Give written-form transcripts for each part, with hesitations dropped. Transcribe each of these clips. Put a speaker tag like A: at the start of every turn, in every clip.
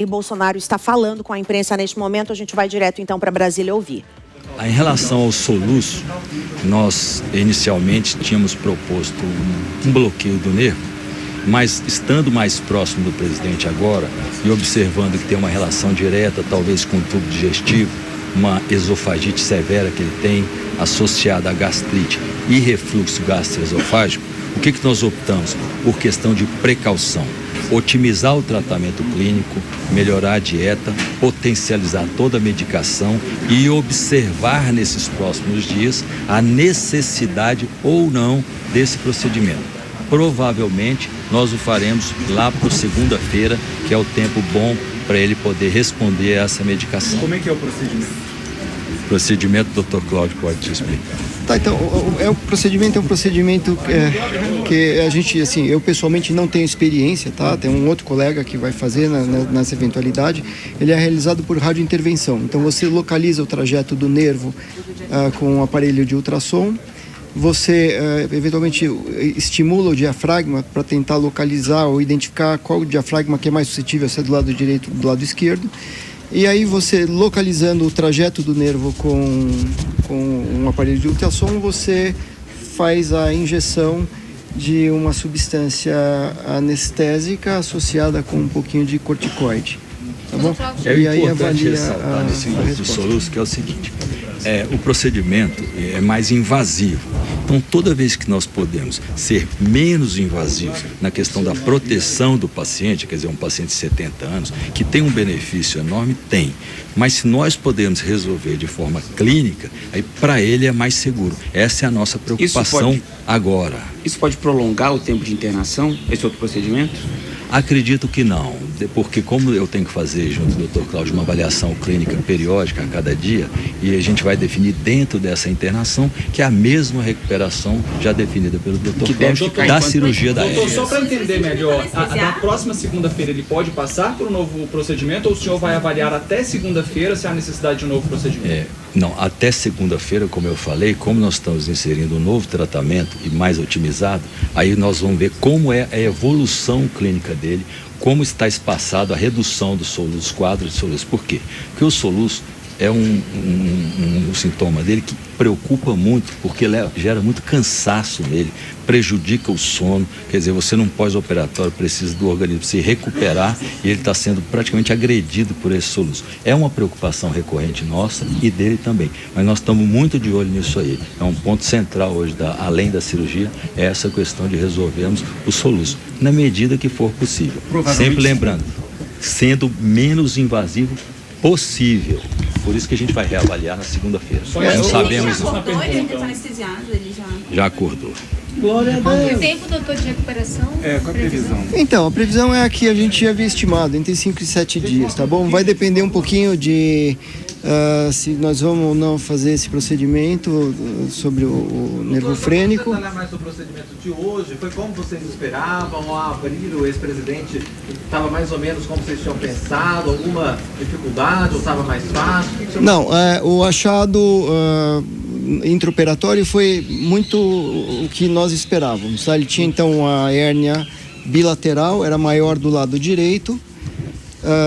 A: E Bolsonaro está falando com a imprensa neste momento. A gente vai direto então para Brasília ouvir.
B: Em relação ao soluço, nós inicialmente tínhamos proposto um bloqueio do nervo, mas estando mais próximo do presidente agora e observando que tem uma relação direta, talvez com o tubo digestivo, uma esofagite severa que ele tem, associada a gastrite e refluxo gastroesofágico, o que nós optamos? Por questão de precaução. Otimizar o tratamento clínico, melhorar a dieta, potencializar toda a medicação e observar nesses próximos dias a necessidade ou não desse procedimento. Provavelmente nós o faremos lá para segunda-feira, que é o tempo bom para ele poder responder a essa medicação.
C: Como é que é o procedimento?
B: O procedimento, o Dr. Cláudio pode te explicar.
D: Tá, então, o procedimento é um procedimento que a gente, assim, eu pessoalmente não tenho experiência, tá? Tem um outro colega que vai fazer nessa eventualidade. Ele é realizado por radiointervenção. Então, você localiza o trajeto do nervo com um aparelho de ultrassom. Você, eventualmente, estimula o diafragma para tentar localizar ou identificar qual o diafragma que é mais suscetível a ser do lado direito ou do lado esquerdo. E aí você, localizando o trajeto do nervo com um aparelho de ultrassom, você faz a injeção de uma substância anestésica associada com um pouquinho de corticoide. Tá bom?
B: E aí avalia nesse soluço, que é o seguinte, o procedimento é mais invasivo. Então, toda vez que nós podemos ser menos invasivos na questão da proteção do paciente, quer dizer, um paciente de 70 anos, que tem um benefício enorme, tem. Mas se nós podemos resolver de forma clínica, aí para ele é mais seguro. Essa é a nossa preocupação agora.
E: Isso pode prolongar o tempo de internação, esse outro procedimento?
B: Acredito que não, porque como eu tenho que fazer junto do Dr. Cláudio uma avaliação clínica periódica a cada dia, e a gente vai definir dentro dessa internação que é a mesma recuperação já definida pelo Dr. Cláudio da cirurgia da hérnia.
C: Só para entender melhor, na próxima segunda-feira ele pode passar para o novo procedimento ou o senhor vai avaliar até segunda-feira se há necessidade de um novo procedimento?
B: Não, até segunda-feira, como eu falei, como nós estamos inserindo um novo tratamento e mais otimizado, aí nós vamos ver como é a evolução clínica dele, como está espaçado a redução dos quadros de soluço. Por quê? Porque o soluço é um sintoma dele que preocupa muito, porque ele gera muito cansaço nele, prejudica o sono. Quer dizer, você num pós-operatório precisa do organismo se recuperar e ele está sendo praticamente agredido por esse soluço. É uma preocupação recorrente nossa e dele também, mas nós estamos muito de olho nisso aí. É um ponto central hoje, além da cirurgia, é essa questão de resolvermos o soluço, na medida que for possível. Sempre lembrando, sendo menos invasivo possível. Por isso que a gente vai reavaliar na segunda-feira. Não sabemos.
F: Ele já acordou, ele está anestesiado, ele
B: já acordou.
F: Glória a Deus. Quanto tempo, doutor, de recuperação?
C: Qual a previsão?
D: Então, a previsão é a que a gente havia estimado, entre 5 e 7 dias, tá bom? Vai depender um pouquinho de se nós vamos ou não fazer esse procedimento sobre o nervo frênico.
G: Você detalhar mais sobre o procedimento de hoje? Foi como vocês esperavam? Ao abrir, o ex-presidente estava mais ou menos como vocês tinham pensado? Alguma dificuldade ou estava mais fácil?
D: Não, o achado intraoperatório foi muito o que nós esperávamos. Tá? Ele tinha então a hérnia bilateral, era maior do lado direito.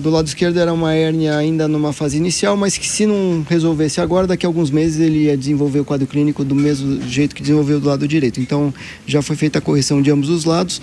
D: Do lado esquerdo era uma hérnia ainda numa fase inicial, mas que se não resolvesse agora, daqui a alguns meses ele ia desenvolver o quadro clínico do mesmo jeito que desenvolveu do lado direito. Então já foi feita a correção de ambos os lados.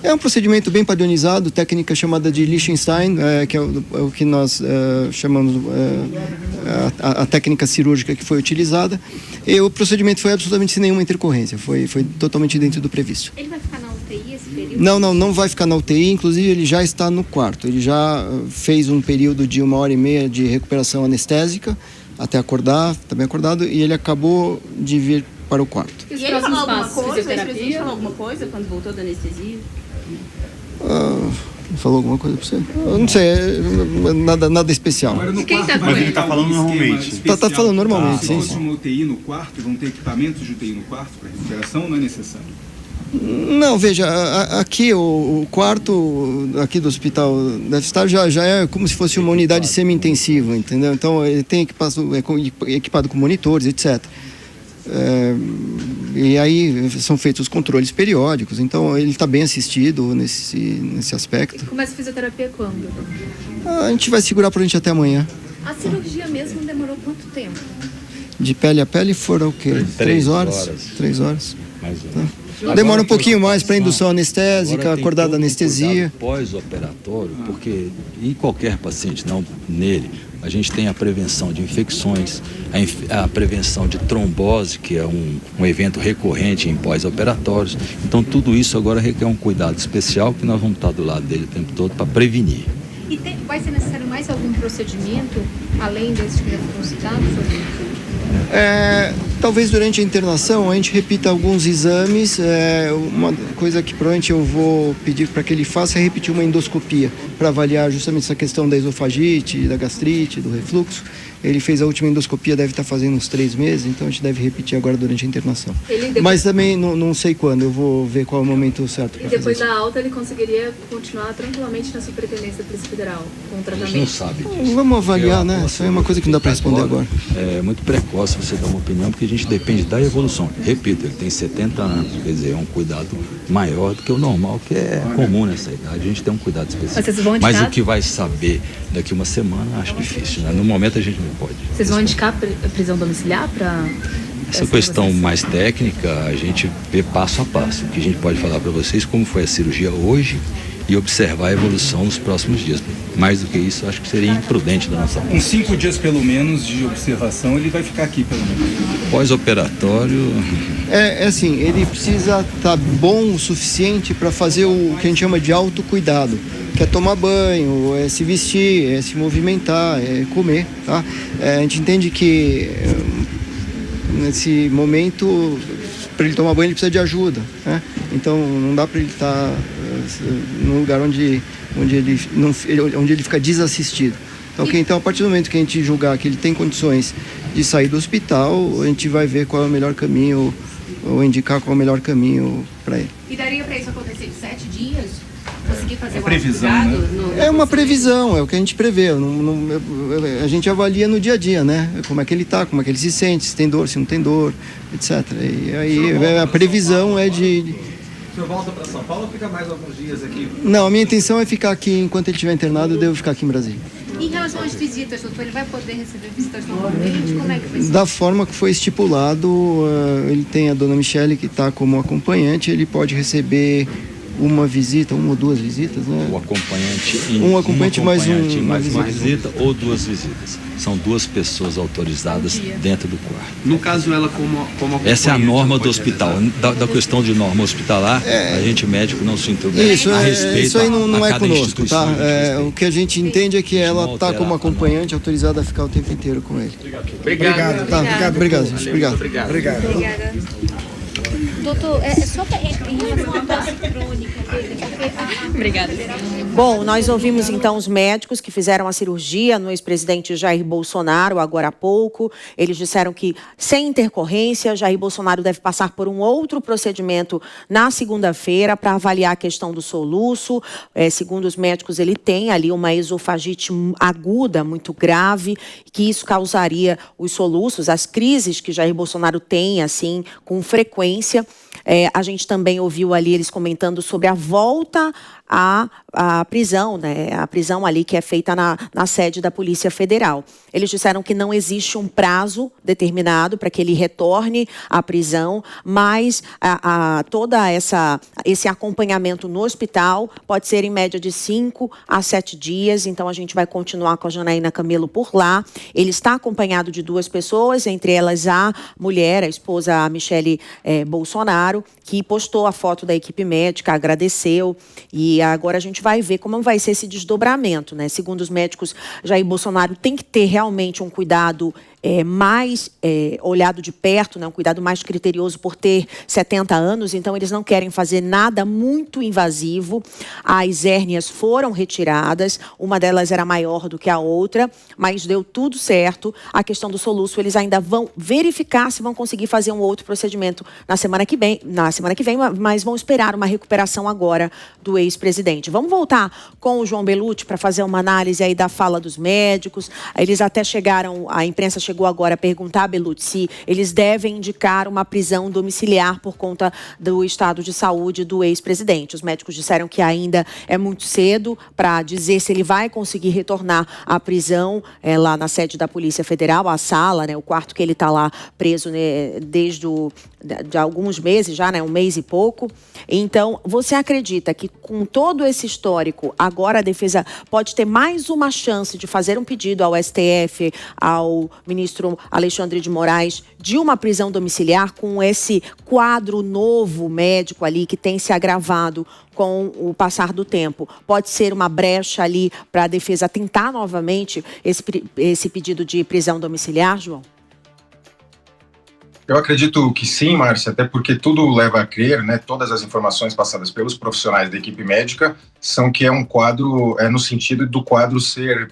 D: É um procedimento bem padronizado, técnica chamada de Liechtenstein, que é o que nós chamamos a técnica cirúrgica que foi utilizada. E o procedimento foi absolutamente sem nenhuma intercorrência, foi totalmente dentro do previsto.
F: Ele vai ficar na UTI esse período?
D: Não vai ficar na UTI, inclusive ele já está no quarto. Ele já fez um período de 1h30 de recuperação anestésica, até acordar, também acordado, e ele acabou de vir para o quarto.
F: E ele falou alguma coisa? O ex-presidente falou alguma coisa quando voltou da anestesia?
D: Falou alguma coisa pra você? Eu não sei, nada especial.
C: Mas ele está falando normalmente.
D: Tá falando normalmente, sim.
C: Se fosse uma UTI no quarto, vão ter equipamentos de UTI no quarto para recuperação ou não é necessário?
D: Não, veja, aqui o quarto aqui do hospital deve estar já é como se fosse uma unidade semi-intensiva, entendeu? Então ele tem equipado com monitores, etc. E aí são feitos os controles periódicos, então ele está bem assistido nesse aspecto.
F: Começa a fisioterapia quando?
D: A gente vai segurar para a gente até amanhã.
F: A cirurgia mesmo demorou quanto tempo?
D: De pele a pele foram o quê? 3 horas? 3 horas.
B: Mais ou menos.
D: Demora um pouquinho mais para indução anestésica, acordar da anestesia.
B: Pós-operatório, porque em qualquer paciente, não nele, a gente tem a prevenção de infecções, a prevenção de trombose, que é um evento recorrente em pós-operatórios. Então tudo isso agora requer um cuidado especial que nós vamos estar do lado dele o tempo todo para prevenir.
H: E vai ser necessário mais algum procedimento, além desse que já foram citados?
D: Talvez durante a internação a gente repita alguns exames. Uma coisa que provavelmente eu vou pedir para que ele faça é repetir uma endoscopia para avaliar justamente essa questão da esofagite, da gastrite, do refluxo. Ele fez a última endoscopia, deve estar fazendo uns 3 meses, então a gente deve repetir agora durante a internação. Mas também não sei quando, eu vou ver qual é o momento certo.
F: E depois da alta ele conseguiria continuar tranquilamente na superintendência da Polícia Federal com o tratamento?
B: A gente não sabe disso.
D: Vamos avaliar, né? Isso é uma coisa que não dá para responder agora.
B: É muito precoce você dar uma opinião, porque a gente depende da evolução. Repito, ele tem 70 anos, quer dizer, é um cuidado maior do que o normal, que é comum nessa idade. A gente tem um cuidado especial. Mas o que vai saber daqui uma semana, acho difícil, né? No momento a gente não pode.
F: Vocês vão indicar a prisão domiciliar para...
B: Essa questão mais técnica, a gente vê passo a passo. O que a gente pode falar para vocês, como foi a cirurgia hoje, e observar a evolução nos próximos dias. Mais do que isso, acho que seria imprudente da nossa parte.
I: Com 5 dias, pelo menos, de observação, ele vai ficar aqui, pelo menos.
B: Pós-operatório...
D: assim, ele precisa estar bom o suficiente para fazer o que a gente chama de autocuidado, que é tomar banho, é se vestir, é se movimentar, é comer, tá? A gente entende que nesse momento, para ele tomar banho, ele precisa de ajuda, né? Então não dá para ele estar num lugar onde ele fica desassistido. Então, a partir do momento que a gente julgar que ele tem condições de sair do hospital, a gente vai ver qual é o melhor caminho, ou indicar qual é o melhor caminho para ele.
H: E daria para isso acontecer de 7 dias? Conseguir fazer uma
I: previsão, né?
D: É uma previsão, é o que a gente prevê. A gente avalia no dia a dia, né? Como é que ele está, como é que ele se sente, se tem dor, se não tem dor, etc. E aí a previsão é de...
G: O senhor volta para São Paulo ou fica mais alguns dias aqui?
D: Não, a minha intenção é ficar aqui enquanto ele estiver internado, eu devo ficar aqui em Brasília.
H: Em relação às visitas, doutor, ele vai poder receber visitas normalmente? Como é que vai ser?
D: Da forma que foi estipulado, ele tem a dona Michele que está como acompanhante, ele pode receber uma visita, 1 ou 2 visitas, né?
B: O acompanhante,
D: mais
B: uma visita ou 2 visitas. São 2 pessoas autorizadas dentro do quarto.
E: No caso, ela como acompanhante...
B: Essa é a norma do hospital. Da questão de norma hospitalar, a gente médico não se intromete a respeito.
D: Isso aí não é conosco, tá? O que a gente entende é que ela está como acompanhante autorizada a ficar o tempo inteiro com ele.
G: Obrigado.
D: Obrigado, gente. Obrigado.
H: Obrigada. Doutor, só em relação à tosse crônica dele, Obrigada.
A: Bom, nós ouvimos então os médicos que fizeram a cirurgia no ex-presidente Jair Bolsonaro agora há pouco. Eles disseram que, sem intercorrência, Jair Bolsonaro deve passar por um outro procedimento na segunda-feira para avaliar a questão do soluço. Segundo os médicos, ele tem ali uma esofagite aguda, muito grave, que isso causaria os soluços, as crises que Jair Bolsonaro tem, assim, com frequência. A gente também ouviu ali eles comentando sobre a volta à prisão, né? A prisão ali que é feita na sede da Polícia Federal. Eles disseram que não existe um prazo determinado para que ele retorne à prisão, mas todo esse acompanhamento no hospital pode ser em média de 5 a 7 dias, então a gente vai continuar com a Janaína Camelo por lá. Ele está acompanhado de 2 pessoas, entre elas a mulher, a esposa a Michele Bolsonaro, que postou a foto da equipe médica, agradeceu, e agora a gente vai ver como vai ser esse desdobramento, né? Segundo os médicos, Jair Bolsonaro tem que ter realmente um cuidado mais olhado de perto, né? Um cuidado mais criterioso por ter 70 anos, então eles não querem fazer nada muito invasivo. As hérnias foram retiradas, uma delas era maior do que a outra, mas deu tudo certo. A questão do soluço, eles ainda vão verificar se vão conseguir fazer um outro procedimento na semana que vem, mas vão esperar uma recuperação agora do ex-presidente. Vamos voltar com o João Belutti para fazer uma análise aí da fala dos médicos. Eles até chegaram, a imprensa chegou chegou agora a perguntar, Belucci, se eles devem indicar uma prisão domiciliar por conta do estado de saúde do ex-presidente. Os médicos disseram que ainda é muito cedo para dizer se ele vai conseguir retornar à prisão lá na sede da Polícia Federal, a sala, né, o quarto que ele está lá preso, né, desde de alguns meses já, né, um mês e pouco. Então, você acredita que com todo esse histórico, agora a defesa pode ter mais uma chance de fazer um pedido ao STF, ao ministro Alexandre de Moraes, de uma prisão domiciliar com esse quadro novo médico ali que tem se agravado com o passar do tempo? Pode ser uma brecha ali para a defesa tentar novamente esse pedido de prisão domiciliar, João?
J: Eu acredito que sim, Márcia, até porque tudo leva a crer, né, todas as informações passadas pelos profissionais da equipe médica são que é um quadro, no sentido do quadro ser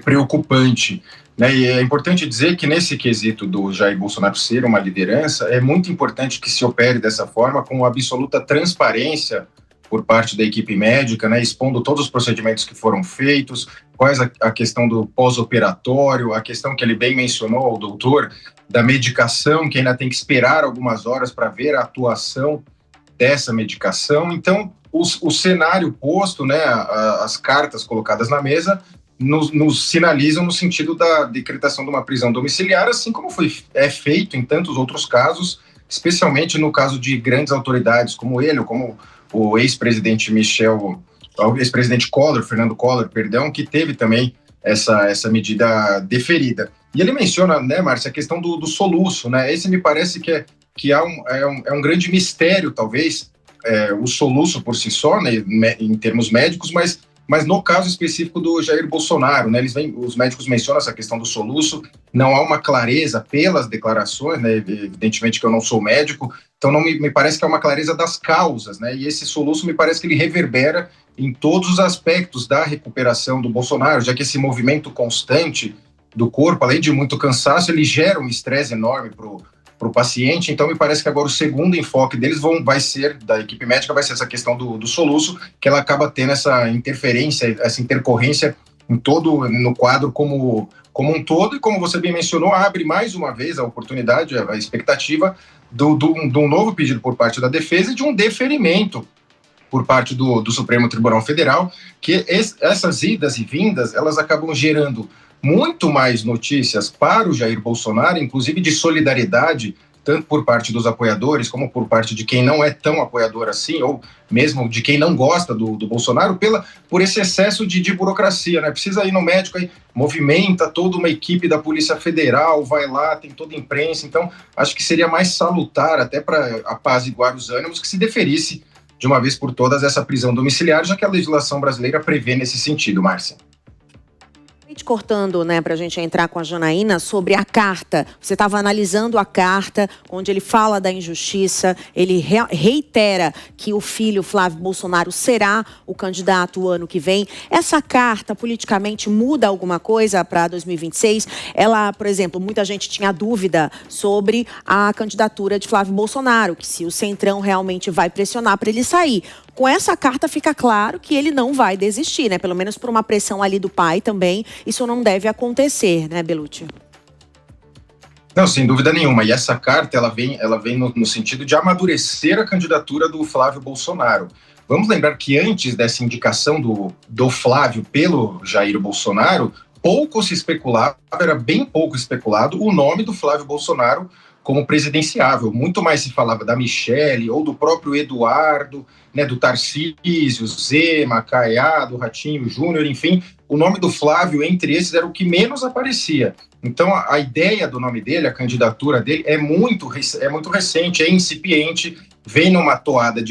J: preocupante, né, e é importante dizer que nesse quesito do Jair Bolsonaro ser uma liderança, é muito importante que se opere dessa forma com absoluta transparência por parte da equipe médica, né, expondo todos os procedimentos que foram feitos, quais a questão do pós-operatório, a questão que ele bem mencionou, o doutor, da medicação, que ainda tem que esperar algumas horas para ver a atuação dessa medicação. Então, o cenário posto, né, as cartas colocadas na mesa, nos sinalizam no sentido da decretação de uma prisão domiciliar, assim como é feito em tantos outros casos, especialmente no caso de grandes autoridades como ele, ou como o ex-presidente Fernando Collor, que teve também essa medida deferida. E ele menciona, né, Márcia, a questão do soluço, né? Esse me parece que é um grande mistério, talvez, o soluço por si só, né, em termos médicos, mas no caso específico do Jair Bolsonaro, né, os médicos mencionam essa questão do soluço, não há uma clareza pelas declarações, né, evidentemente que eu não sou médico, então não me parece que é uma clareza das causas, né, e esse soluço me parece que ele reverbera em todos os aspectos da recuperação do Bolsonaro, já que esse movimento constante do corpo, além de muito cansaço, ele gera um estresse enorme para o paciente. Então me parece que agora o segundo enfoque deles da equipe médica vai ser essa questão do soluço, que ela acaba tendo essa interferência, essa intercorrência no quadro como um todo, e como você bem mencionou, abre mais uma vez a oportunidade, a expectativa de um novo pedido por parte da defesa e de um deferimento por parte do Supremo Tribunal Federal, que essas idas e vindas, elas acabam gerando muito mais notícias para o Jair Bolsonaro, inclusive de solidariedade, tanto por parte dos apoiadores, como por parte de quem não é tão apoiador assim, ou mesmo de quem não gosta do Bolsonaro, por esse excesso de burocracia, né? Precisa ir no médico, aí movimenta toda uma equipe da Polícia Federal, vai lá, tem toda a imprensa. Então, acho que seria mais salutar, até para apaziguar os ânimos, que se deferisse de uma vez por todas essa prisão domiciliar, já que a legislação brasileira prevê nesse sentido, Márcia.
A: Cortando, né, para a gente entrar com a Janaína, sobre a carta. Você estava analisando a carta, onde ele fala da injustiça, ele reitera que o filho Flávio Bolsonaro será o candidato o ano que vem. Essa carta politicamente muda alguma coisa para 2026? Ela, por exemplo, muita gente tinha dúvida sobre a candidatura de Flávio Bolsonaro, que se o Centrão realmente vai pressionar para ele sair. Com essa carta fica claro que ele não vai desistir, né? Pelo menos por uma pressão ali do pai também, isso não deve acontecer, né, Belucci?
J: Não, sem dúvida nenhuma. E essa carta, ela vem no sentido de amadurecer a candidatura do Flávio Bolsonaro. Vamos lembrar que antes dessa indicação do Flávio pelo Jair Bolsonaro, pouco se especulava, era bem pouco especulado, o nome do Flávio Bolsonaro como presidenciável. Muito mais se falava da Michele ou do próprio Eduardo, né, do Tarcísio, Zema, Caiado, Ratinho Júnior, enfim, o nome do Flávio entre esses era o que menos aparecia. Então a ideia do nome dele, a candidatura dele é muito recente, é incipiente, vem numa toada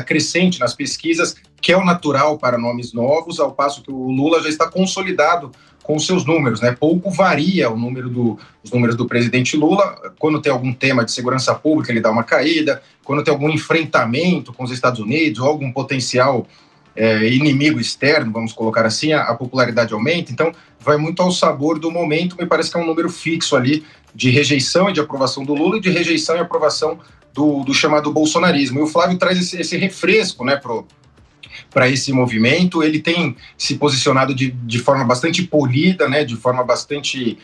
J: crescente nas pesquisas, que é o natural para nomes novos, ao passo que o Lula já está consolidado com seus números, né? Pouco varia os números do presidente Lula. Quando tem algum tema de segurança pública, ele dá uma caída. Quando tem algum enfrentamento com os Estados Unidos ou algum potencial inimigo externo, vamos colocar assim, a popularidade aumenta. Então, vai muito ao sabor do momento. Me parece que é um número fixo ali de rejeição e de aprovação do Lula e de rejeição e aprovação do chamado bolsonarismo. E o Flávio traz esse refresco, né, para para esse movimento. Ele tem se posicionado de forma bastante polida, né, de forma bastante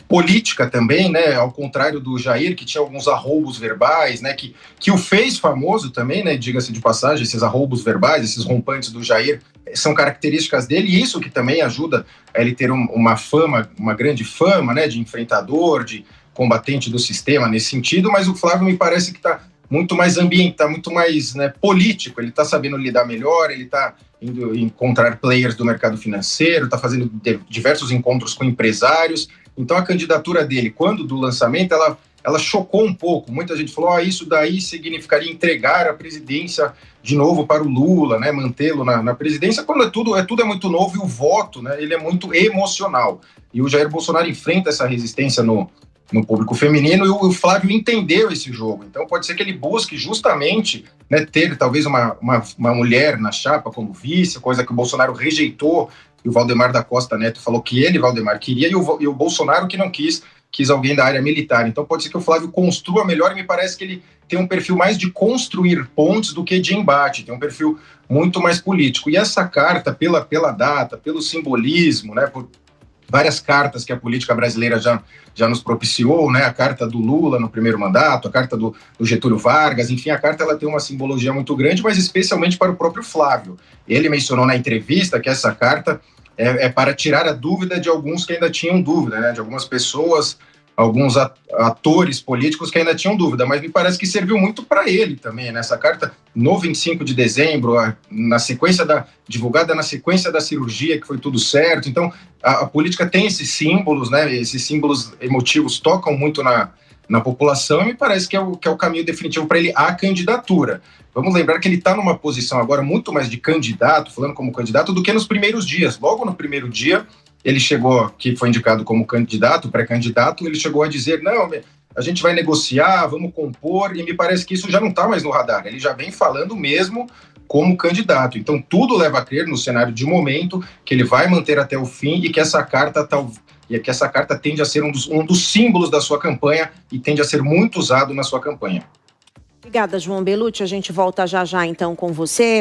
J: política também, né, ao contrário do Jair, que tinha alguns arroubos verbais, né, que o fez famoso também, né, diga-se de passagem, esses arroubos verbais, esses rompantes do Jair, são características dele, e isso que também ajuda a ele ter uma fama, uma grande fama, né, de enfrentador, de combatente do sistema nesse sentido. Mas o Flávio me parece que está muito mais ambiental, muito mais, né, político. Ele está sabendo lidar melhor, ele está indo encontrar players do mercado financeiro, está fazendo diversos encontros com empresários. Então a candidatura dele, quando do lançamento, ela chocou um pouco. Muita gente falou, isso daí significaria entregar a presidência de novo para o Lula, né, mantê-lo na presidência, quando tudo é muito novo, e o voto, né, ele é muito emocional. E o Jair Bolsonaro enfrenta essa resistência no público feminino, e o Flávio entendeu esse jogo. Então pode ser que ele busque justamente, né, ter talvez uma mulher na chapa como vice, coisa que o Bolsonaro rejeitou, e o Valdemar da Costa Neto falou que ele, Valdemar, queria, e o Bolsonaro que não quis alguém da área militar. Então pode ser que o Flávio construa melhor, e me parece que ele tem um perfil mais de construir pontes do que de embate, tem um perfil muito mais político. E essa carta, pela data, pelo simbolismo, né, por várias cartas que a política brasileira já nos propiciou, né, a carta do Lula no primeiro mandato, a carta do Getúlio Vargas, enfim, a carta ela tem uma simbologia muito grande, mas especialmente para o próprio Flávio. Ele mencionou na entrevista que essa carta é para tirar a dúvida de alguns que ainda tinham dúvida, né, de algumas pessoas, alguns atores políticos que ainda tinham dúvida, mas me parece que serviu muito para ele também, né? Essa carta, no 25 de dezembro, divulgada na sequência da cirurgia, que foi tudo certo. Então, a política tem esses símbolos, né? Esses símbolos emotivos tocam muito na população, e me parece que é o caminho definitivo para ele a candidatura. Vamos lembrar que ele está numa posição agora muito mais de candidato, falando como candidato, do que nos primeiros dias. Logo no primeiro dia, ele chegou, que foi indicado como candidato, pré-candidato, ele chegou a dizer, não, a gente vai negociar, vamos compor, e me parece que isso já não está mais no radar. Ele já vem falando mesmo como candidato. Então tudo leva a crer, no cenário de momento, que ele vai manter até o fim, e que essa carta tende a ser um dos símbolos da sua campanha, e tende a ser muito usado na sua campanha.
A: Obrigada, João Belucci. A gente volta já então com você.